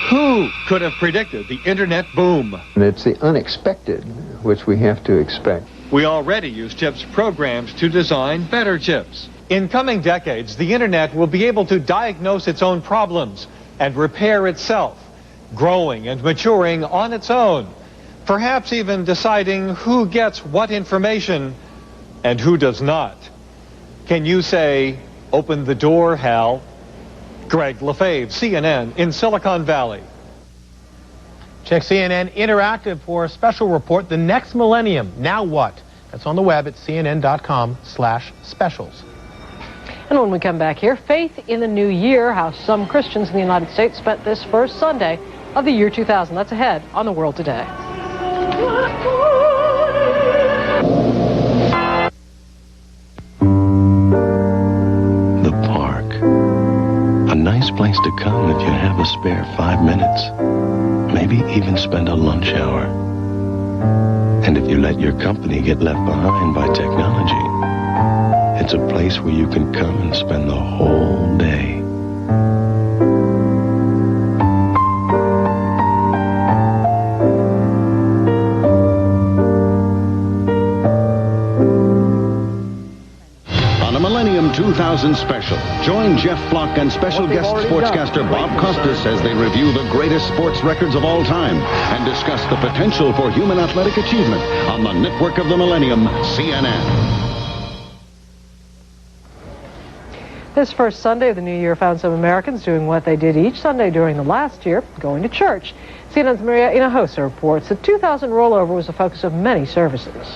Who could have predicted the internet boom? And it's the unexpected which we have to expect. We already use chips programmed to design better chips. In coming decades, the internet will be able to diagnose its own problems and repair itself, growing and maturing on its own, perhaps even deciding who gets what information and who does not. Can you say, open the door, Hal? Greg Lefebvre, CNN in Silicon Valley. Check CNN Interactive for a special report, The Next Millennium, Now What? That's on the web at cnn.com/specials. And when we come back here, faith in the new year, how some Christians in the United States spent this first Sunday of the year 2000. That's ahead on The World Today. The park. A nice place to come if you have a spare 5 minutes. Maybe even spend a lunch hour. And if you let your company get left behind by technology, it's a place where you can come and spend the whole day. On a Millennium 2000 special, join Jeff Block and special guest sportscaster Bob Costas as they review the greatest sports records of all time and discuss the potential for human athletic achievement on the network of the Millennium, CNN. This first Sunday of the new year found some Americans doing what they did each Sunday during the last year, going to church. CNN's Maria Hinojosa reports the 2000 rollover was the focus of many services.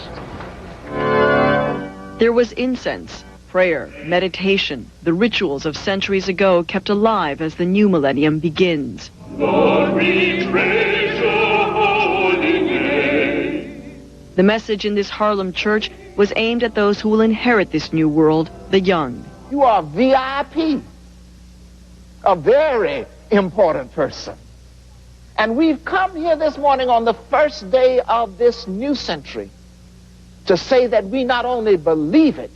There was incense, prayer, meditation, the rituals of centuries ago kept alive as the new millennium begins. Lord, we praise your holy name. The message in this Harlem church was aimed at those who will inherit this new world, the young. You are VIP, a very important person. And we've come here this morning on the first day of this new century to say that we not only believe it,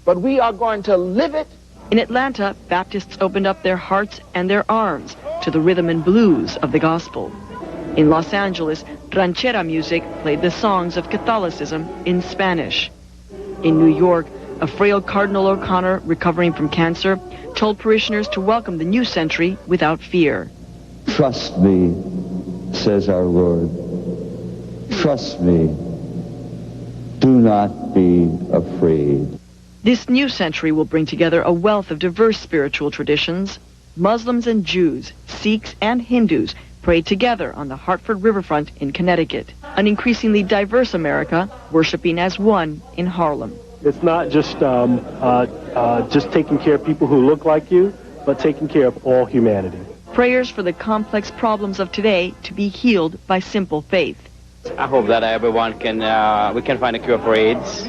but we are going to live it. In Atlanta, Baptists opened up their hearts and their arms to the rhythm and blues of the gospel. In Los Angeles, ranchera music played the songs of Catholicism in Spanish. In New York, a frail Cardinal O'Connor, recovering from cancer, told parishioners to welcome the new century without fear. Trust me, says our Lord. Trust me. Do not be afraid. This new century will bring together a wealth of diverse spiritual traditions. Muslims and Jews, Sikhs and Hindus prayed together on the Hartford riverfront in Connecticut. An increasingly diverse America worshiping as one in Harlem. It's not just taking care of people who look like you, but taking care of all humanity. Prayers for the complex problems of today to be healed by simple faith. I hope that everyone we can find a cure for AIDS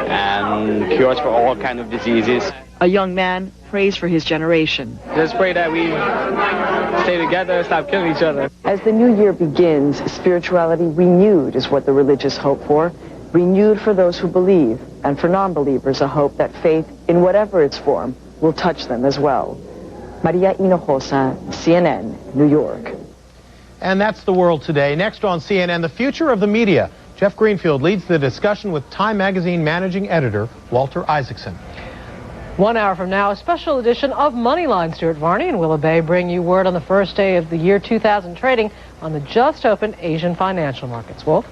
and cures for all kinds of diseases. A young man prays for his generation. Just pray that we stay together, stop killing each other. As the new year begins, spirituality renewed is what the religious hope for. Renewed for those who believe, and for non-believers, a hope that faith, in whatever its form, will touch them as well. Maria Hinojosa, CNN, New York. And that's the world today. Next on CNN, the future of the media. Jeff Greenfield leads the discussion with Time Magazine managing editor Walter Isaacson. 1 hour from now, a special edition of Moneyline. Stuart Varney and Willa Bay bring you word on the first day of the year 2000 trading on the just opened Asian financial markets. Wolf?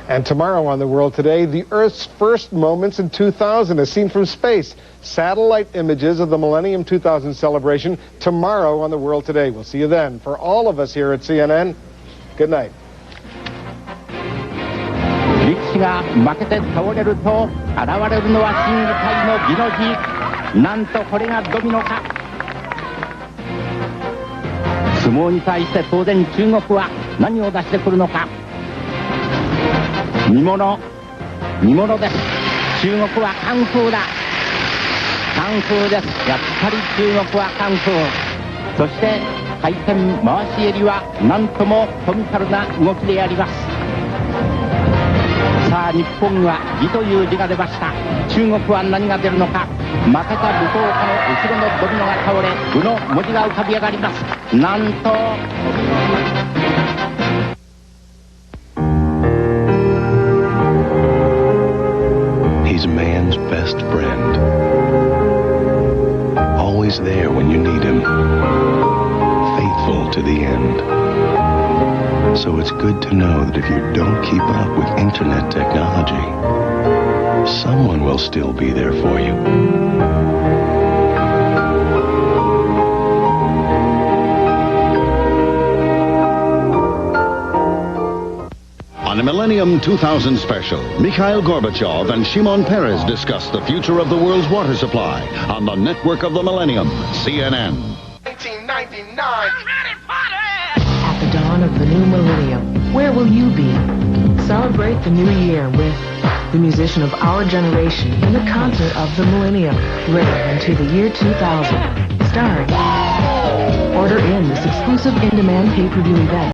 And tomorrow on The World Today, the Earth's first moments in 2000 as seen from space. Satellite images of the Millennium 2000 celebration tomorrow on The World Today. We'll see you then. For all of us here at CNN, good night. 歴史が負けて倒れると現れるのは審議会の美の字。なんとこれがドミノか。相撲に対して当然中国は何を出してくるのか。煮物です。中国はカンフーだ。カンフーです。やっぱり中国はカンフー。そして回転回し襟はなんともコミカルな動きであります。さあ日本は義という字が出ました。中国は何が出るのか。負けた武闘家の後ろのドミノが倒れ武の文字が浮かび上がります。なんとHe's man's best friend. Always there when you need him. Faithful to the end. So it's good to know that if you don't keep up with internet technology, someone will still be there for you. On the Millennium 2000 special, Mikhail Gorbachev and Shimon Peres discuss the future of the world's water supply on the network of the Millennium, CNN. 1999. At the dawn of the new millennium, where will you be? Celebrate the new year with the musician of our generation in the concert of the millennium, Rhythm into the year 2000, starring. Order in this exclusive in-demand pay-per-view event.